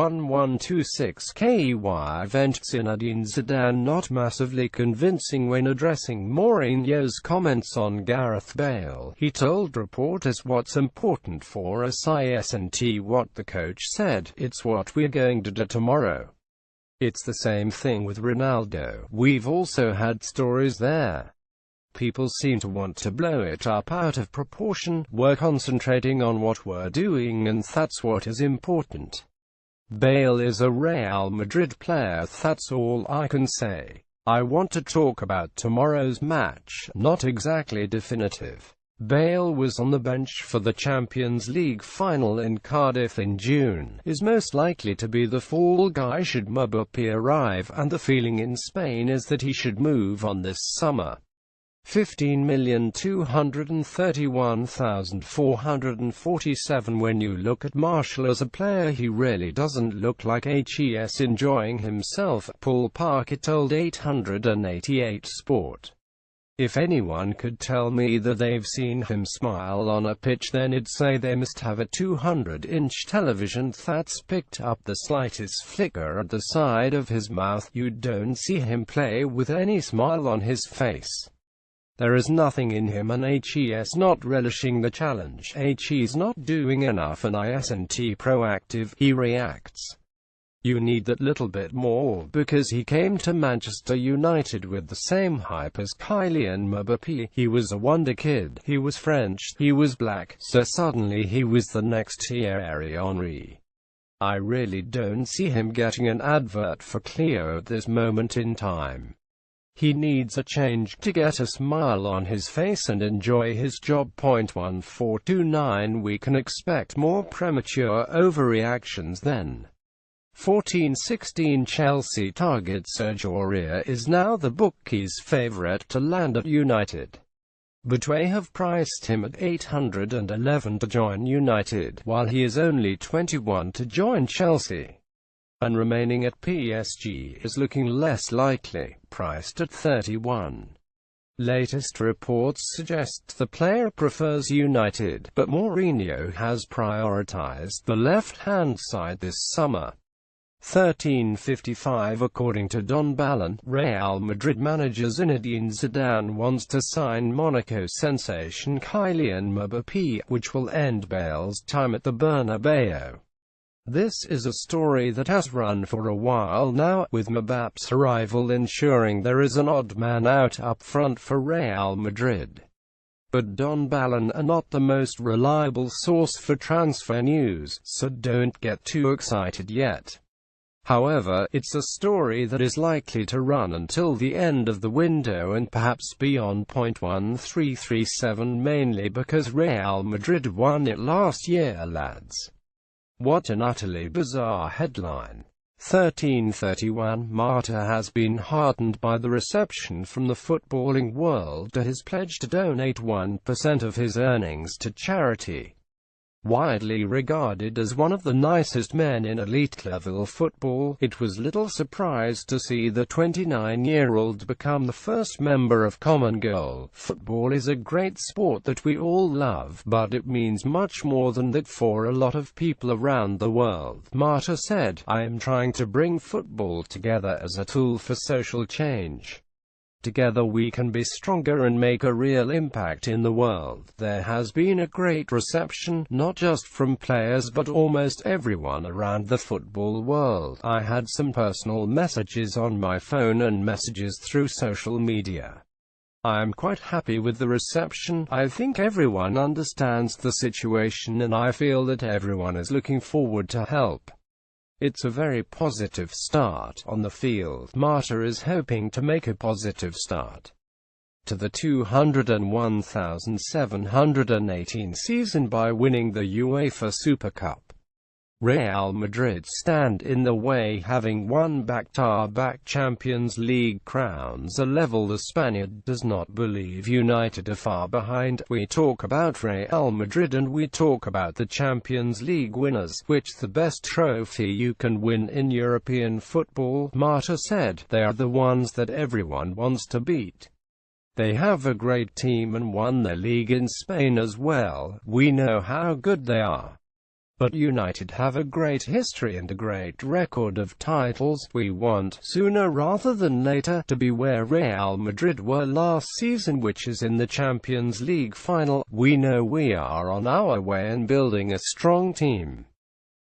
1126 KY events. Zinedine Zidane not massively convincing when addressing Mourinho's comments on Gareth Bale. He told reporters what's important for us isn't what the coach said, it's what we're going to do tomorrow. It's the same thing with Ronaldo. We've also had stories there. People seem to want to blow it up out of proportion. We're concentrating on what we're doing, and that's what is important. Bale is a Real Madrid player, that's all I can say. I want to talk about tomorrow's match, not exactly definitive. Bale was on the bench for the Champions League final in Cardiff in June, is most likely to be the fall guy should Mbappé arrive, and the feeling in Spain is that he should move on this summer. 15,231,447. When you look at Martial as a player, he really doesn't look like he's enjoying himself at Paul Parker told 888 Sport. If anyone could tell me that they've seen him smile on a pitch, then I'd say they must have a 200-inch television that's picked up the slightest flicker at the side of his mouth. You don't see him play with any smile on his face. There is nothing in him, and he's not relishing the challenge. He's not doing enough and isn't proactive, he reacts. You need that little bit more, because he came to Manchester United with the same hype as Kylian Mbappé. He was a wonder kid, he was French, he was black, so suddenly he was the next Thierry Henry. I really don't see him getting an advert for Clio at this moment in time. He needs a change to get a smile on his face and enjoy his job. 1429 We can expect more premature overreactions then. 1416 Chelsea target Serge Aurier is now the bookies' favourite to land at United. But they have priced him at $811 to join United, while he is only 21 to join Chelsea. And remaining at PSG is looking less likely, priced at 31. Latest reports suggest the player prefers United, but Mourinho has prioritized the left-hand side this summer. 1355 According to Don Balon, Real Madrid manager Zinedine Zidane wants to sign Monaco sensation Kylian Mbappé, which will end Bale's time at the Bernabeu. This is a story that has run for a while now, with Mbappé's arrival ensuring there is an odd man out up front for Real Madrid. But Don Balon are not the most reliable source for transfer news, so don't get too excited yet. However, it's a story that is likely to run until the end of the window and perhaps beyond. 1337 Mainly because Real Madrid won it last year, lads. What an utterly bizarre headline. 1331 Marta has been heartened by the reception from the footballing world to his pledge to donate 1% of his earnings to charity. Widely regarded as one of the nicest men in elite-level football, it was little surprise to see the 29-year-old become the first member of Common Goal. Football is a great sport that we all love, but it means much more than that for a lot of people around the world. Marta said, I am trying to bring football together as a tool for social change. Together we can be stronger and make a real impact in the world. There has been a great reception, not just from players but almost everyone around the football world. I had some personal messages on my phone and messages through social media. I am quite happy with the reception. I think everyone understands the situation and I feel that everyone is looking forward to help. It's a very positive start on the field. Marta is hoping to make a positive start to the 201,718 season by winning the UEFA Super Cup. Real Madrid stand in the way, having won back-to-back Champions League crowns, a level the Spaniard does not believe United are far behind. We talk about Real Madrid and we talk about the Champions League winners, which the best trophy you can win in European football, Marta said. They are the ones that everyone wants to beat. They have a great team and won their league in Spain as well. We know how good they are. But United have a great history and a great record of titles. We want, sooner rather than later, to be where Real Madrid were last season, which is in the Champions League final. We know we are on our way and building a strong team.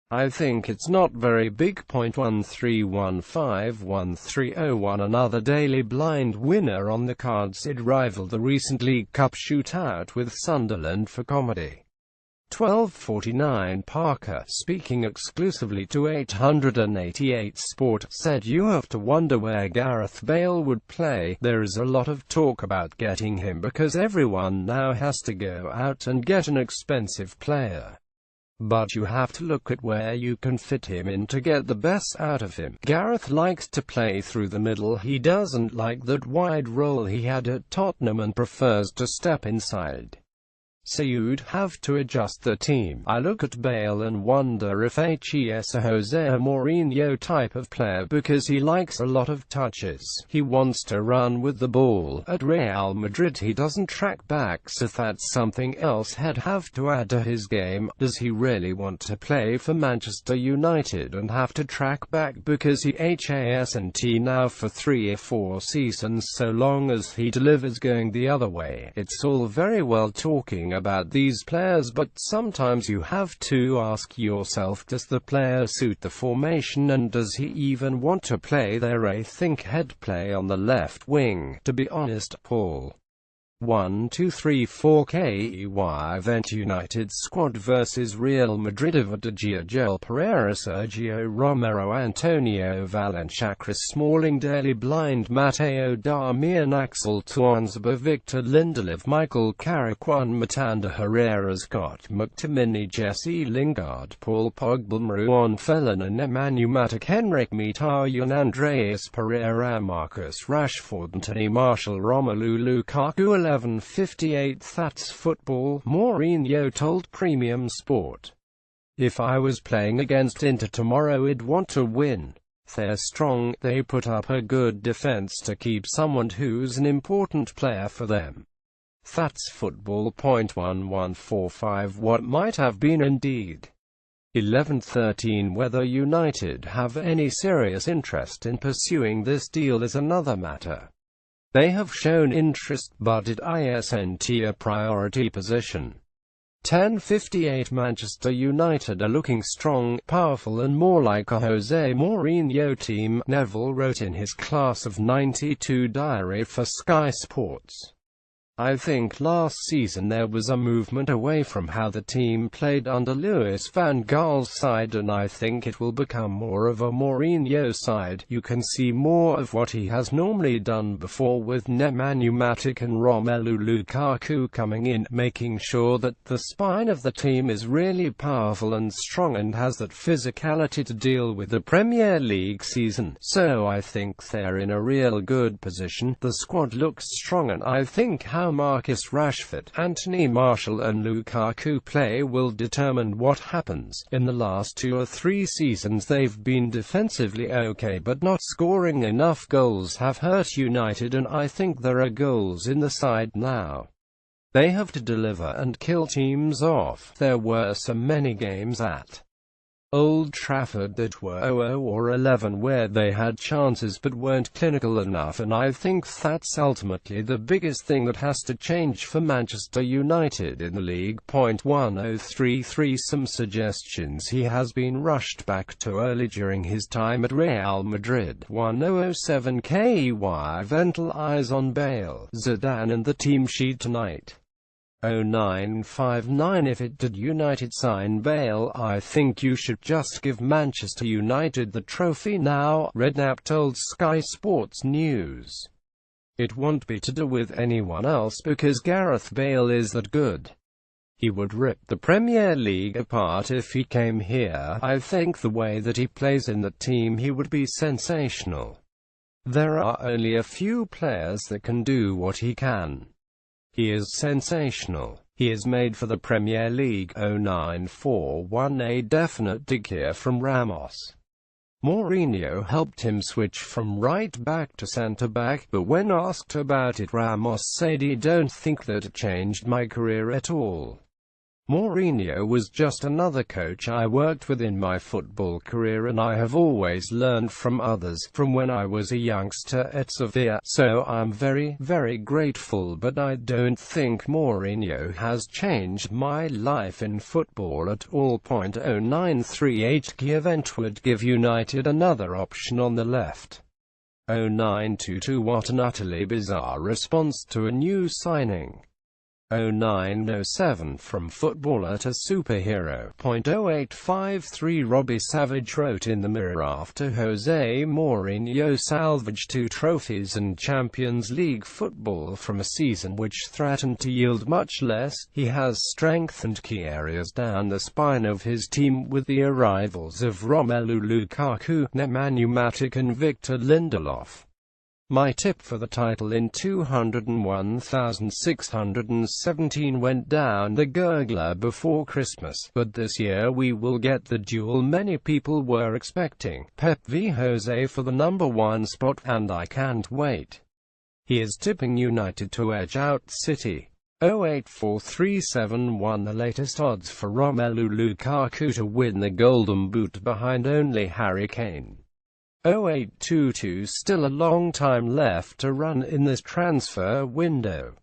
I think it's not very big. 13151301 Another Daily Blind winner on the cards. It rivaled the recent League Cup shootout with Sunderland for comedy. 1249 Parker, speaking exclusively to 888 Sport, said you have to wonder where Gareth Bale would play. There is a lot of talk about getting him because everyone now has to go out and get an expensive player. But you have to look at where you can fit him in to get the best out of him. Gareth likes to play through the middle. He doesn't like that wide role he had at Tottenham and prefers to step inside. So you'd have to adjust the team. I look at Bale and wonder if he's a Jose Mourinho type of player because he likes a lot of touches. He wants to run with the ball. At Real Madrid he doesn't track back, so that's something else he'd have to add to his game. Does he really want to play for Manchester United and have to track back because he hasn't now for 3 or 4 seasons? So long as he delivers going the other way, it's all very well talking about these players, but sometimes you have to ask yourself, does the player suit the formation and does he even want to play there? I think he'd play on the left wing, to be honest. Paul 1234 KEY Vent United squad vs Real Madrid. Avadija Joel Pereira, Sergio Romero, Antonio Valencia, Chris Smalling, Daily Blind, Matteo Darmian, Axel Tuanzaba, Victor Lindelof, Michael Carrick, Juan Matanda, Herrera, Scott McTominay, Jesse Lingard, Paul Pogba, Marouane Fellaini, Emmanuel Matic, Henrik Mkhitaryan, Andreas Pereira, Marcus Rashford, Anthony Martial, Romelu Lukaku. 11:58 That's football, Mourinho told Premium Sport. If I was playing against Inter tomorrow, I'd want to win. They're strong, they put up a good defense to keep someone who's an important player for them. That's football. 1145 What might have been indeed. 11:13 Whether United have any serious interest in pursuing this deal is another matter. They have shown interest, but it isn't a priority position. 10:58 Manchester United are looking strong, powerful and more like a Jose Mourinho team, Neville wrote in his Class of '92 diary for Sky Sports. I think last season there was a movement away from how the team played under Louis van Gaal's side, and I think it will become more of a Mourinho side. You can see more of what he has normally done before, with Nemanja Matic and Romelu Lukaku coming in, making sure that the spine of the team is really powerful and strong and has that physicality to deal with the Premier League season. So I think they're in a real good position. The squad looks strong, and I think how Marcus Rashford, Anthony Martial and Lukaku play will determine what happens. In the last 2 or 3 seasons they've been defensively okay, but not scoring enough goals have hurt United, and I think there are goals in the side now. They have to deliver and kill teams off. There were so many games at Old Trafford that were 0-0 or 11 where they had chances but weren't clinical enough, and I think that's ultimately the biggest thing that has to change for Manchester United in the league. 1033 Some suggestions he has been rushed back too early during his time at Real Madrid. 1007 KEY Vental eyes on Bale, Zidane and the team sheet tonight. 0959 If it did United sign Bale, I think you should just give Manchester United the trophy now, Redknapp told Sky Sports News. It won't be to do with anyone else because Gareth Bale is that good. He would rip the Premier League apart if he came here. I think the way that he plays in the team, he would be sensational. There are only a few players that can do what he can. He is sensational. He is made for the Premier League. 0941 A definite dig here from Ramos. Mourinho helped him switch from right back to centre back, but when asked about it, Ramos said, "I don't think that it changed my career at all. Mourinho was just another coach I worked with in my football career, and I have always learned from others, from when I was a youngster at Sevilla, so I'm very, very grateful, but I don't think Mourinho has changed my life in football at all. 0938 Kiev would give United another option on the left. 0922 What an utterly bizarre response to a new signing. 0907 From footballer to superhero. 0853 Robbie Savage wrote in the Mirror after Jose Mourinho salvaged 2 trophies and Champions League football from a season which threatened to yield much less. He has strengthened key areas down the spine of his team with the arrivals of Romelu Lukaku, Nemanja Matic and Victor Lindelof. My tip for the title in 201,617 went down the gurgler before Christmas, but this year we will get the duel many people were expecting, Pep v Jose for the #1 spot, and I can't wait. He is tipping United to edge out City. 084371 The latest odds for Romelu Lukaku to win the Golden Boot behind only Harry Kane. 0822 Still a long time left to run in this transfer window.